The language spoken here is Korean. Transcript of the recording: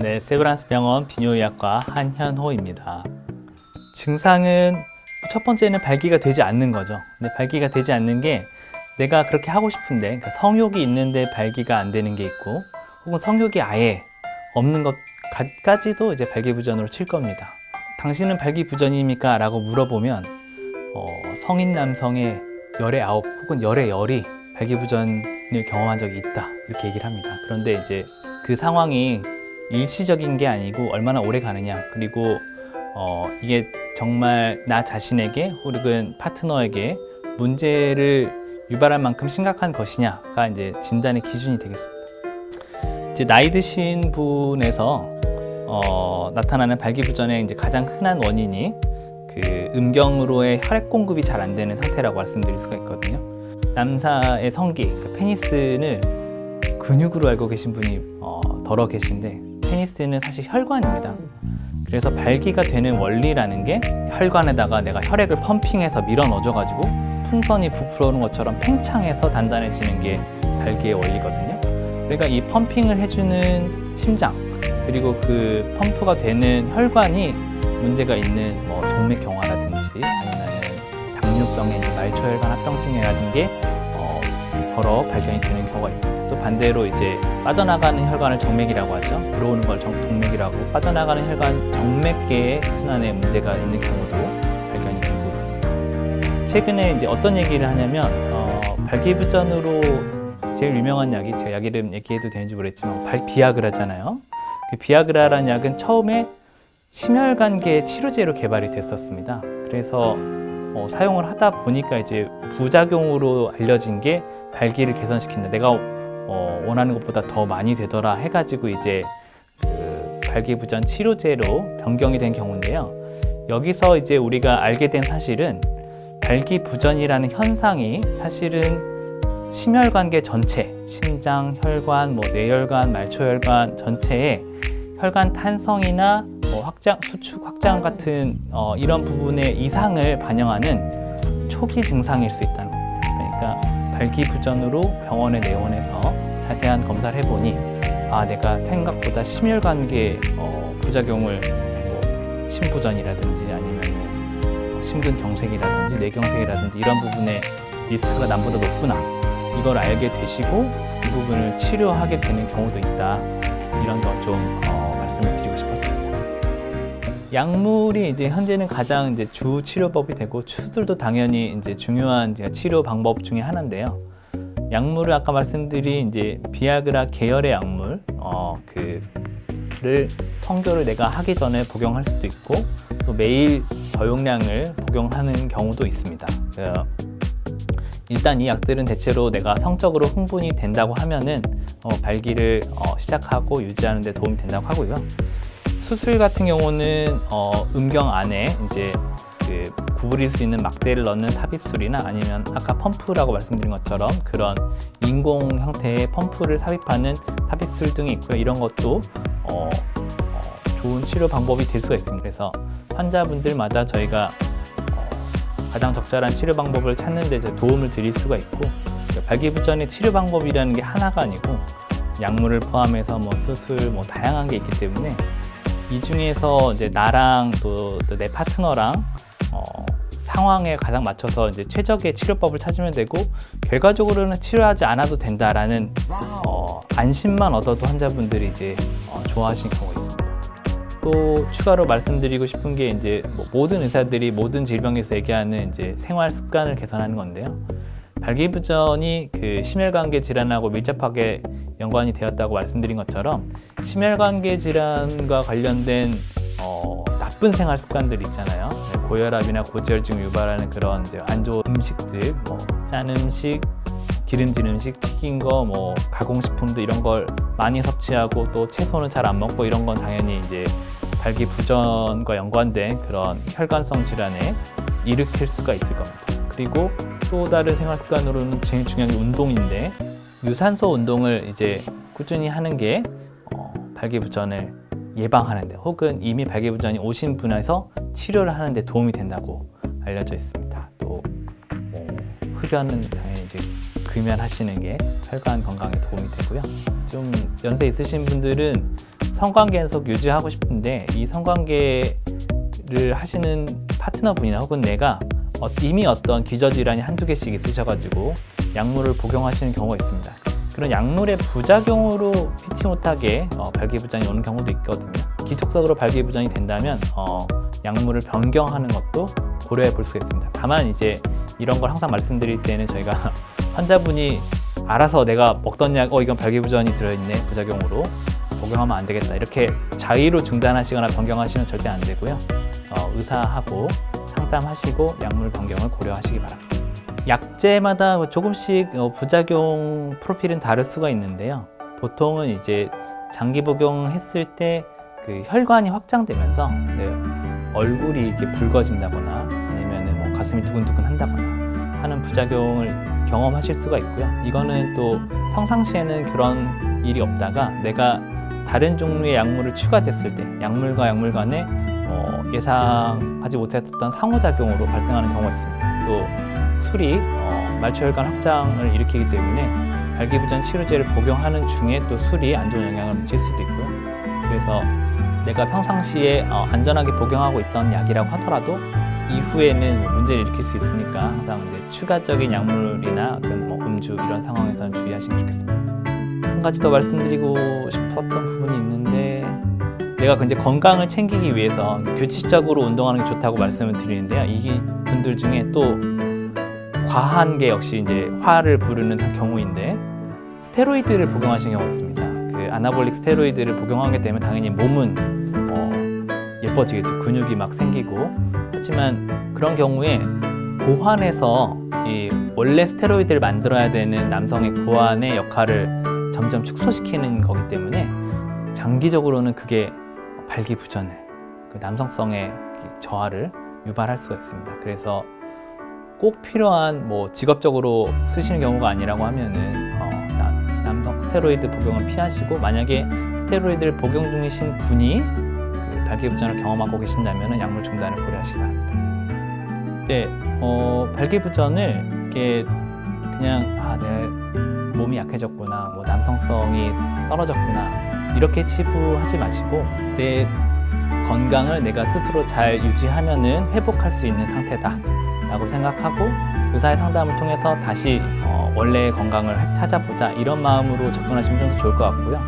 네, 세브란스 병원 비뇨의학과 한현호입니다. 증상은 첫 번째는 발기가 되지 않는 거죠. 근데 발기가 되지 않는 게 내가 그렇게 하고 싶은데, 그러니까 성욕이 있는데 발기가 안 되는 게 있고, 혹은 성욕이 아예 없는 것까지도 이제 발기부전으로 칠 겁니다. 당신은 발기부전입니까? 라고 물어보면 성인 남성의 열의 9 혹은 열의 10이 발기부전을 경험한 적이 있다, 이렇게 얘기를 합니다. 그런데 이제 그 상황이 일시적인 게 아니고 얼마나 오래 가느냐, 그리고 이게 정말 나 자신에게 혹은 파트너에게 문제를 유발할 만큼 심각한 것이냐가 이제 진단의 기준이 되겠습니다. 이제 나이 드신 분에서 나타나는 발기부전의 이제 가장 흔한 원인이 그 음경으로의 혈액 공급이 잘 안 되는 상태라고 말씀드릴 수가 있거든요. 남자의 성기, 그러니까 페니스는 근육으로 알고 계신 분이 덜어 계신데, 페니스는 사실 혈관입니다. 그래서 발기가 되는 원리라는 게 혈관에다가 내가 혈액을 펌핑해서 밀어 넣어줘가지고 풍선이 부풀어오는 것처럼 팽창해서 단단해지는 게 발기의 원리거든요. 그러니까 이 펌핑을 해주는 심장, 그리고 그 펌프가 되는 혈관이 문제가 있는 동맥경화라든지 아니면 당뇨병의 말초혈관 합병증이라는 게 덜어 발견이 되는 경우가 있습니다. 또 반대로 이제 빠져나가는 혈관을 정맥이라고 하죠. 들어오는 걸 동맥이라고, 빠져나가는 혈관 정맥계의 순환에 문제가 있는 경우도 발견이 되고 있습니다. 최근에 이제 어떤 얘기를 하냐면 발기부전으로 제일 유명한 약이, 제가 약 이름 얘기해도 되는지 모르겠지만 비아그라잖아요. 그 비아그라라는 약은 처음에 심혈관계 치료제로 개발이 됐었습니다. 그래서 사용을 하다 보니까 이제 부작용으로 알려진 게 발기를 개선시킨다, 내가 원하는 것보다 더 많이 되더라 해가지고 이제 그 발기부전 치료제로 변경이 된 경우인데요. 여기서 이제 우리가 알게 된 사실은 발기부전이라는 현상이 사실은 심혈관계 전체, 심장, 혈관, 뇌혈관, 말초혈관 전체에 혈관 탄성이나 수축 확장 같은 이런 부분의 이상을 반영하는 초기 증상일 수 있다는 겁니다. 그러니까 발기부전으로 병원에 내원해서 자세한 검사를 해보니 내가 생각보다 심혈관계 부작용을 심부전이라든지 아니면 심근경색이라든지 뇌경색이라든지 이런 부분의 리스크가 남보다 높구나, 이걸 알게 되시고 이 부분을 치료하게 되는 경우도 있다, 이런 거 좀 말씀을 드리고 싶었습니다. 약물이 이제 현재는 가장 이제 주 치료법이 되고, 추들도 당연히 이제 중요한 이제 치료 방법 중에 하나인데요. 약물을 아까 말씀드린 이제 비아그라 계열의 약물, 그를 성교를 내가 하기 전에 복용할 수도 있고, 또 매일 저용량을 복용하는 경우도 있습니다. 일단 이 약들은 대체로 내가 성적으로 흥분이 된다고 하면은 발기를 시작하고 유지하는 데 도움이 된다고 하고요. 수술 같은 경우는 음경 안에 이제 그 구부릴 수 있는 막대를 넣는 삽입술이나 아니면 아까 펌프라고 말씀드린 것처럼 그런 인공 형태의 펌프를 삽입하는 삽입술 등이 있고요. 이런 것도 좋은 치료 방법이 될 수가 있습니다. 그래서 환자분들마다 저희가 가장 적절한 치료 방법을 찾는 데 도움을 드릴 수가 있고, 발기부전의 치료 방법이라는 게 하나가 아니고 약물을 포함해서 수술 다양한 게 있기 때문에 이 중에서 이제 나랑 또 내 파트너랑 상황에 가장 맞춰서 이제 최적의 치료법을 찾으면 되고, 결과적으로는 치료하지 않아도 된다라는 안심만 얻어도 환자분들이 이제 좋아하시는 경우가 있습니다. 또 추가로 말씀드리고 싶은 게 이제 모든 의사들이 모든 질병에서 얘기하는 이제 생활 습관을 개선하는 건데요. 발기부전이 그 심혈관계 질환하고 밀접하게 연관이 되었다고 말씀드린 것처럼 심혈관계 질환과 관련된 나쁜 생활 습관들 있잖아요. 고혈압이나 고지혈증 유발하는 그런 이제 안 좋은 음식들, 짠 음식, 기름진 음식, 튀긴 거, 가공식품도 이런 걸 많이 섭취하고, 또 채소는 잘 안 먹고, 이런 건 당연히 이제 발기부전과 연관된 그런 혈관성 질환에 일으킬 수가 있을 겁니다. 그리고 또 다른 생활 습관으로는 제일 중요한 게 운동인데, 유산소 운동을 이제 꾸준히 하는 게 발기부전을 예방하는데, 혹은 이미 발기부전이 오신 분에서 치료를 하는데 도움이 된다고 알려져 있습니다. 또 흡연은 당연히 이제 금연하시는 게 혈관 건강에 도움이 되고요. 좀 연세 있으신 분들은 성관계 계속 유지하고 싶은데 이 성관계를 하시는 파트너분이나 혹은 내가 이미 어떤 기저질환이 한두 개씩 있으셔가지고 약물을 복용하시는 경우가 있습니다. 그런 약물의 부작용으로 피치 못하게 발기부전이 오는 경우도 있거든요. 기속적으로 발기부전이 된다면 약물을 변경하는 것도 고려해 볼 수가 있습니다. 다만 이제 이런 걸 항상 말씀드릴 때는 저희가 환자분이 알아서 내가 먹던 약, 이건 발기부전이 들어있네, 부작용으로 복용하면 안 되겠다, 이렇게 자의로 중단하시거나 변경하시면 절대 안 되고요. 의사하고 상담하시고 약물 변경을 고려하시기 바랍니다. 약제마다 조금씩 부작용 프로필은 다를 수가 있는데요. 보통은 이제 장기 복용했을 때 그 혈관이 확장되면서 얼굴이 이렇게 붉어진다거나 아니면 뭐 가슴이 두근두근 한다거나 하는 부작용을 경험하실 수가 있고요. 이거는 또 평상시에는 그런 일이 없다가 내가 다른 종류의 약물을 추가됐을 때 약물과 약물 간에 예상하지 못했던 상호작용으로 발생하는 경우가 있습니다. 또 술이 말초혈관 확장을 일으키기 때문에 발기부전 치료제를 복용하는 중에 또 술이 안 좋은 영향을 미칠 수도 있고요. 그래서 내가 평상시에 안전하게 복용하고 있던 약이라고 하더라도 이후에는 문제를 일으킬 수 있으니까 항상 이제 추가적인 약물이나 뭐 음주 이런 상황에서는 주의하시면 좋겠습니다. 한 가지 더 말씀드리고 싶었던 부분이 있는데, 내가 이제 건강을 챙기기 위해서 규칙적으로 운동하는 게 좋다고 말씀을 드리는데요. 이 분들 중에 또 과한 게 역시 이제 화를 부르는 경우인데, 스테로이드를 복용하시는 경우가 있습니다. 그 아나볼릭 스테로이드를 복용하게 되면 당연히 몸은 예뻐지겠죠. 근육이 막 생기고. 하지만 그런 경우에 고환에서 이 원래 스테로이드를 만들어야 되는 남성의 고환의 역할을 점점 축소시키는 거기 때문에 장기적으로는 그게 발기부전을, 그 남성성의 저하를 유발할 수가 있습니다. 그래서 꼭 필요한 뭐 직업적으로 쓰시는 경우가 아니라고 하면은 남성 스테로이드 복용은 피하시고, 만약에 스테로이드를 복용 중이신 분이 그 발기부전을 경험하고 계신다면 약물 중단을 고려하시기 바랍니다. 네, 발기부전을 이게 그냥 내 몸이 약해졌구나, 뭐 남성성이 떨어졌구나 이렇게 치부하지 마시고 내 건강을 내가 스스로 잘 유지하면은 회복할 수 있는 상태다 라고 생각하고 의사의 상담을 통해서 다시 원래의 건강을 찾아보자, 이런 마음으로 접근하시면 좀 더 좋을 것 같고요.